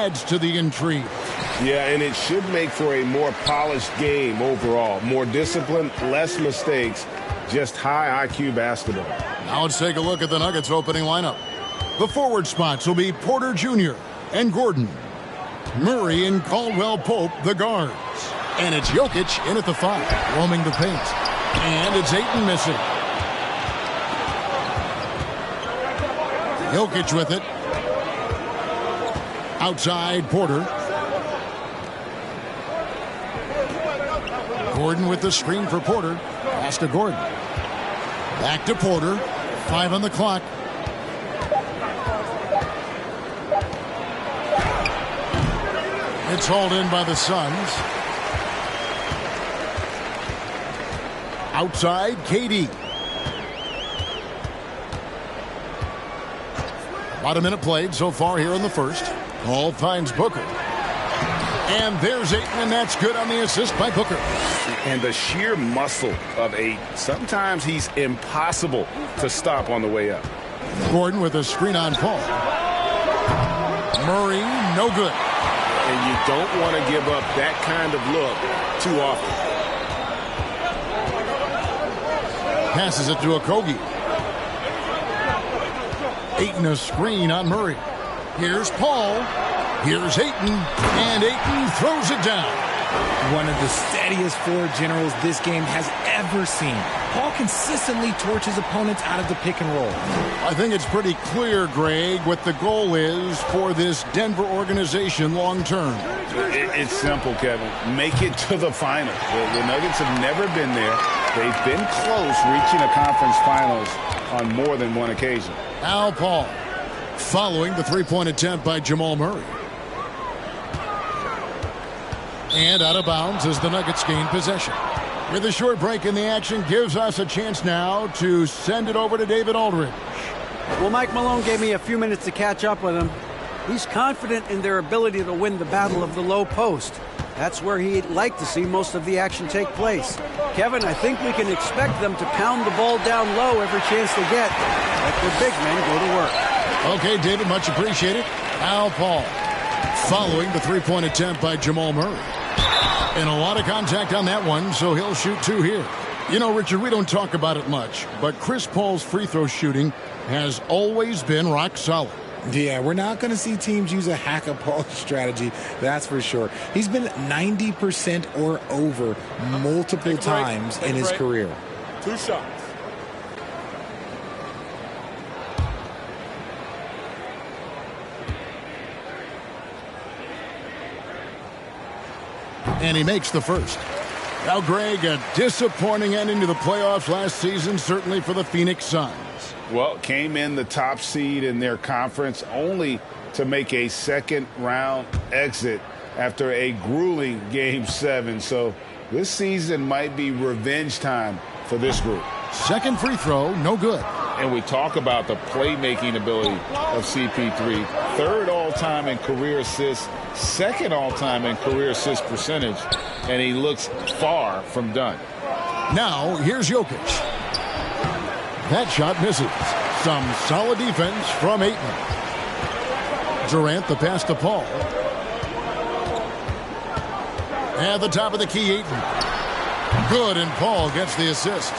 adds to the intrigue. Yeah, and it should make for a more polished game overall. More discipline, less mistakes, just high IQ basketball. Now let's take a look at the Nuggets opening lineup. The forward spots will be Porter Jr. and Gordon. Murray and Caldwell-Pope, the guards. And it's Jokic in at the 5, roaming the paint. And it's Ayton missing. Jokic with it. Outside, Porter. Gordon with the screen for Porter. Pass to Gordon. Back to Porter. 5 on the clock. It's hauled in by the Suns. Outside, KD. About a minute played so far here in the first. Paul finds Booker. And there's Ayton, and that's good on the assist by Booker. And the sheer muscle of Ayton. Sometimes he's impossible to stop on the way up. Gordon with a screen on Paul. Murray, no good. And you don't want to give up that kind of look too often. Passes it to Okogie. Ayton a screen on Murray. Here's Paul. Here's Ayton. And Ayton throws it down. One of the steadiest floor generals this game has ever seen. Paul consistently torches opponents out of the pick and roll. I think it's pretty clear, Greg, what the goal is for this Denver organization long term. It's simple, Kevin. Make it to the finals. The Nuggets have never been there. They've been close reaching a conference finals on more than one occasion. Al Paul following the three-point attempt by Jamal Murray. And out of bounds as the Nuggets gain possession. With a short break in the action, gives us a chance now to send it over to David Aldridge. Well, Mike Malone gave me a few minutes to catch up with him. He's confident in their ability to win the battle of the low post. That's where he'd like to see most of the action take place. Kevin, I think we can expect them to pound the ball down low every chance they get. Let their big men go to work. Okay, David, much appreciated. Al Paul following the three-point attempt by Jamal Murray. And a lot of contact on that one, so he'll shoot 2 here. You know, Richard, we don't talk about it much, but Chris Paul's free throw shooting has always been rock solid. Yeah, we're not going to see teams use a hack-a-Paul strategy, that's for sure. He's been 90% or over multiple times in his career. 2 shots. And he makes the first. Now, Greg, a disappointing ending to the playoffs last season, certainly for the Phoenix Suns. Well, came in the top seed in their conference only to make a second-round exit after a grueling Game 7. So this season might be revenge time for this group. Second free throw, no good. And we talk about the playmaking ability of CP3. Third all-time in career assists, second all-time in career assist percentage, and he looks far from done. Now, here's Jokic. That shot misses. Some solid defense from Ayton. Durant, the pass to Paul. At the top of the key, Ayton. Good, and Paul gets the assist.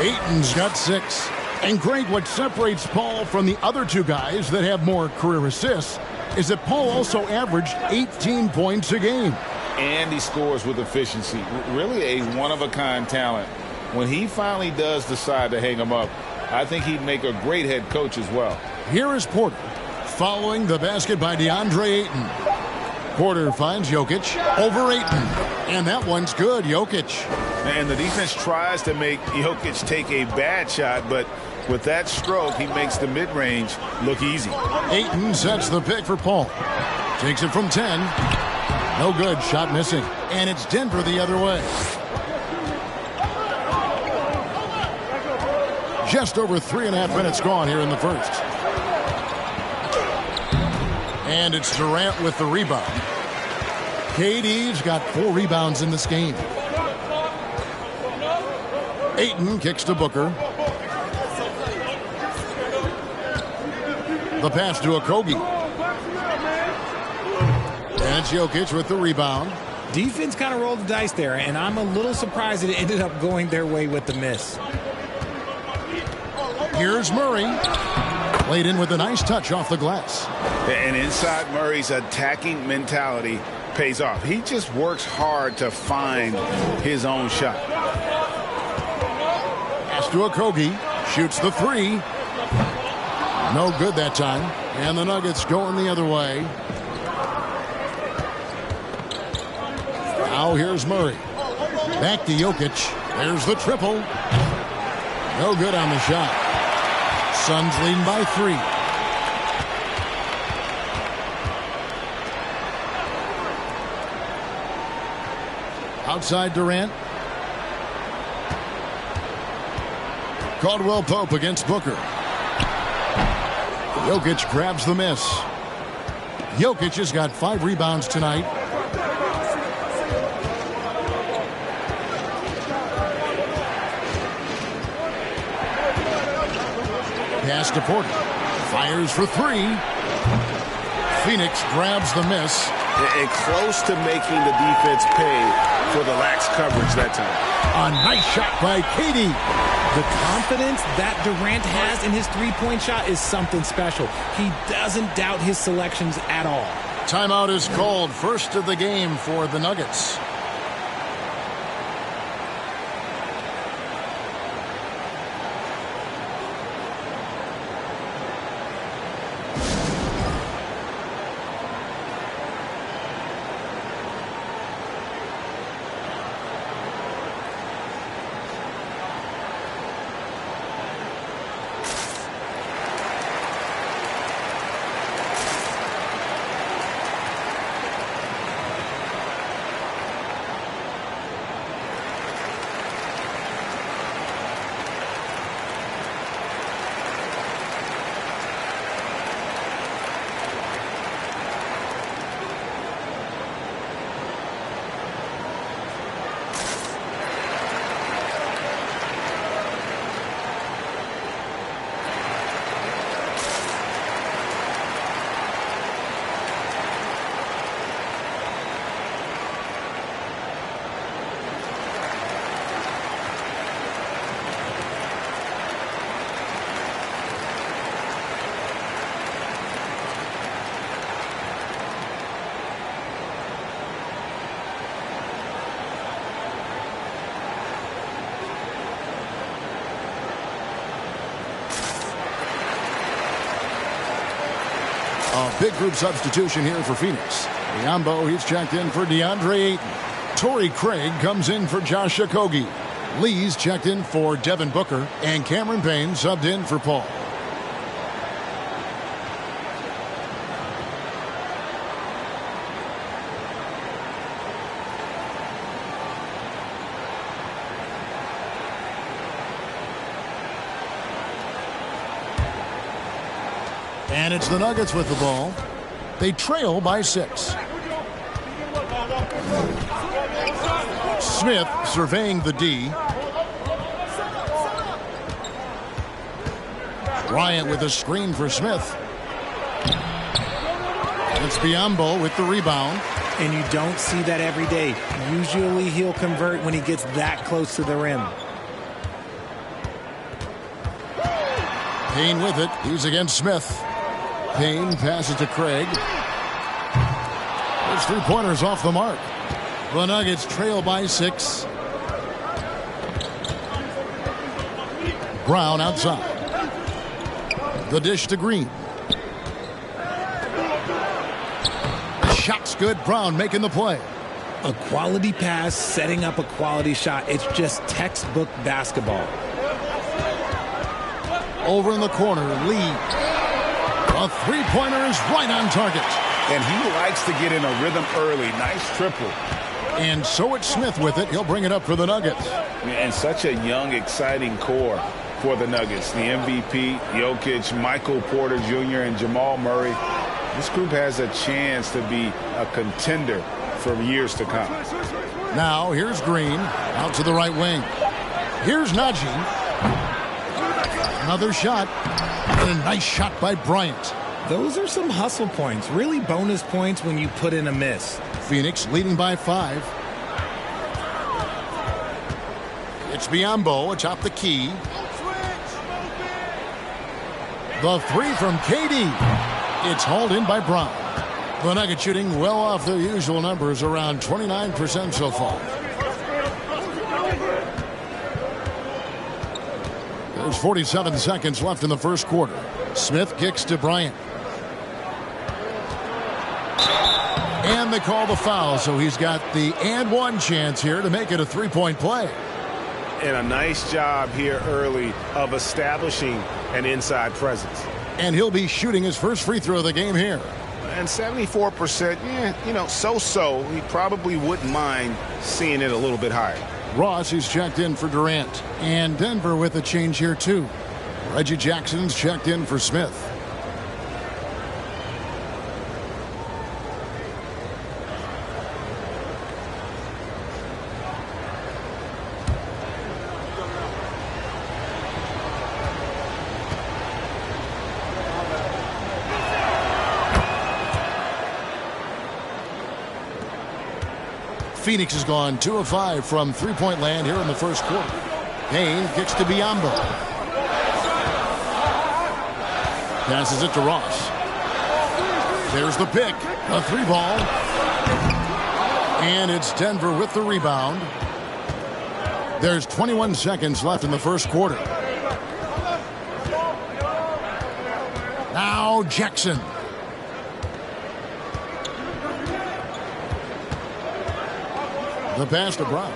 Ayton's got 6. And Greg, what separates Paul from the other 2 guys that have more career assists is that Paul also averaged 18 points a game. And he scores with efficiency. Really a one-of-a-kind talent. When he finally does decide to hang him up, I think he'd make a great head coach as well. Here is Porter following the basket by DeAndre Ayton. Porter finds Jokic over Ayton. And that one's good, Jokic. And the defense tries to make Jokic take a bad shot, but with that stroke, he makes the mid-range look easy. Ayton sets the pick for Paul. Takes it from 10. No good, shot missing. And it's Denver the other way. Just over 3.5 minutes gone here in the first. And it's Durant with the rebound. KD's got 4 rebounds in this game. Ayton kicks to Booker. The pass to Okogie. It's Jokic with the rebound. Defense kind of rolled the dice there, and I'm a little surprised that it ended up going their way with the miss. Here's Murray. Laid in with a nice touch off the glass. And inside Murray's attacking mentality pays off. He just works hard to find his own shot. Pass to Okogie. Shoots the three. No good that time. And the Nuggets going the other way. Now here's Murray. Back to Jokic. There's the triple. No good on the shot. Suns leading by 3. Outside Durant. Caldwell Pope against Booker. Jokic grabs the miss. Jokic has got 5 rebounds tonight. Pass to Porter. Fires for 3. Phoenix grabs the miss. And close to making the defense pay for the lax coverage that time. A nice shot by KD. The confidence that Durant has in his three-point shot is something special. He doesn't doubt his selections at all. Timeout is called. First of the game for the Nuggets. A big group substitution here for Phoenix. Biyombo, he's checked in for DeAndre Ayton. Torrey Craig comes in for Josh Okogie. Lee's checked in for Devin Booker. And Cameron Payne subbed in for Paul. And it's the Nuggets with the ball. They trail by 6. Smith surveying the D. Bryant with a screen for Smith. It's Biyombo with the rebound. And you don't see that every day. Usually he'll convert when he gets that close to the rim. Payne with it. He's against Smith. Payne passes to Craig. His three-pointers off the mark. The Nuggets trail by 6. Brown outside. The dish to Green. The shot's good. Brown making the play. A quality pass, setting up a quality shot. It's just textbook basketball. Over in the corner, Lee. A three-pointer is right on target. And he likes to get in a rhythm early. Nice triple. And so it's Smith with it. He'll bring it up for the Nuggets. And such a young, exciting core for the Nuggets. The MVP, Jokic, Michael Porter Jr., and Jamal Murray. This group has a chance to be a contender for years to come. Now, here's Green. Out to the right wing. Here's Najee. Another shot. And a nice shot by Bryant. Those are some hustle points, really bonus points when you put in a miss. Phoenix leading by 5. It's Biyombo atop the key. The 3 from KD. It's hauled in by Brown. The Nuggets shooting well off their usual numbers, around 29% so far. There's 47 seconds left in the first quarter. Smith kicks to Bryant. And they call the foul, so he's got the and one chance here to make it a 3-point play. And a nice job here early of establishing an inside presence. And he'll be shooting his first free throw of the game here. And 74%, so-so. He probably wouldn't mind seeing it a little bit higher. Ross is checked in for Durant. And Denver with a change here, too. Reggie Jackson's checked in for Smith. Phoenix has gone 2 of 5 from three-point land here in the first quarter. Payne kicks to Biyombo. Passes it to Ross. There's the pick. A 3-ball. And it's Denver with the rebound. There's 21 seconds left in the first quarter. Now Jackson. The pass to Brown.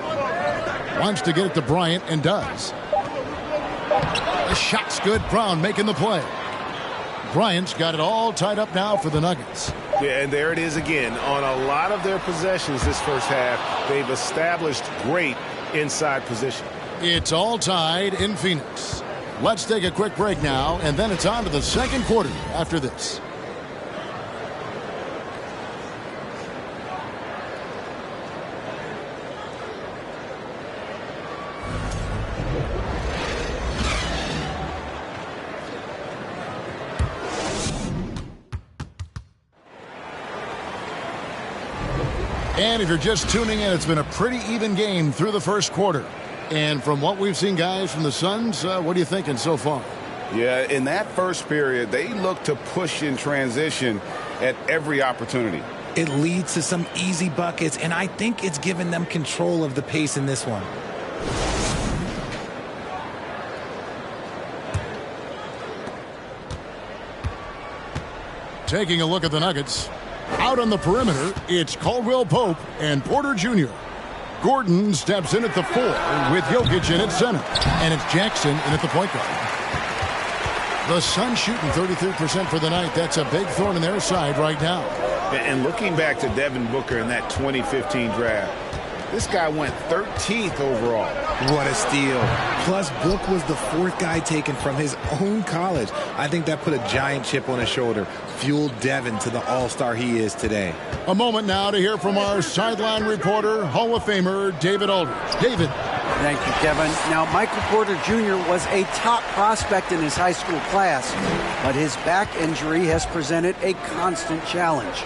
Wants to get it to Bryant and does. The shot's good. Brown making the play. Bryant's got it all tied up now for the Nuggets. Yeah, and there it is again. On a lot of their possessions this first half, they've established great inside position. It's all tied in Phoenix. Let's take a quick break now, and then it's on to the second quarter after this. And if you're just tuning in, it's been a pretty even game through the first quarter. And from what we've seen, guys, from the Suns, what are you thinking so far? Yeah, in that first period, they look to push in transition at every opportunity. It leads to some easy buckets, and I think it's given them control of the pace in this one. Taking a look at the Nuggets. Out on the perimeter, it's Caldwell Pope and Porter Jr. Gordon steps in at the 4 with Jokic in at center. And it's Jackson in at the point guard. The Suns shooting 33% for the night. That's a big thorn in their side right now. And looking back to Devin Booker in that 2015 draft, this guy went 13th overall. What a steal. Plus, Book was the 4th guy taken from his own college. I think that put a giant chip on his shoulder, fueled Devin to the all-star he is today. A moment now to hear from our sideline reporter, Hall of Famer David Aldridge. David. Thank you, Kevin. Now, Michael Porter Jr. was a top prospect in his high school class, but his back injury has presented a constant challenge.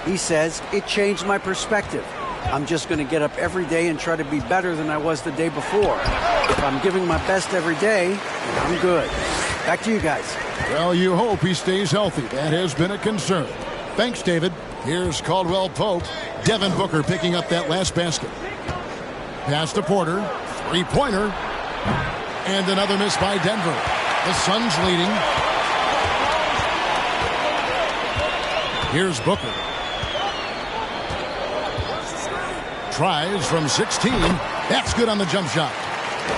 He says, it changed my perspective. I'm just going to get up every day and try to be better than I was the day before. If I'm giving my best every day, I'm good. Back to you guys. Well, you hope he stays healthy. That has been a concern. Thanks, David. Here's Caldwell Pope. Devin Booker picking up that last basket. Pass to Porter. Three-pointer. And another miss by Denver. The Suns leading. Here's Booker. Tries from 16. That's good on the jump shot.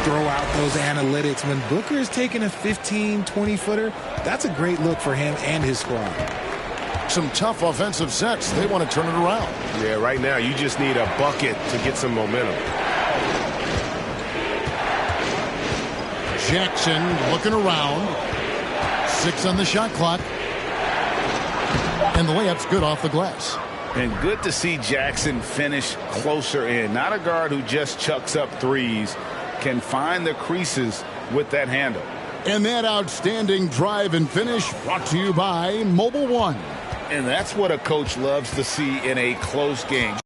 Throw out those analytics. When Booker is taking a 15, 20-footer, that's a great look for him and his squad. Some tough offensive sets. They want to turn it around. Yeah, right now you just need a bucket to get some momentum. Jackson looking around. 6 on the shot clock. And the layup's good off the glass. And good to see Jackson finish closer in. Not a guard who just chucks up threes. Can find the creases with that handle. And that outstanding drive and finish brought to you by Mobile One. And that's what a coach loves to see in a close game.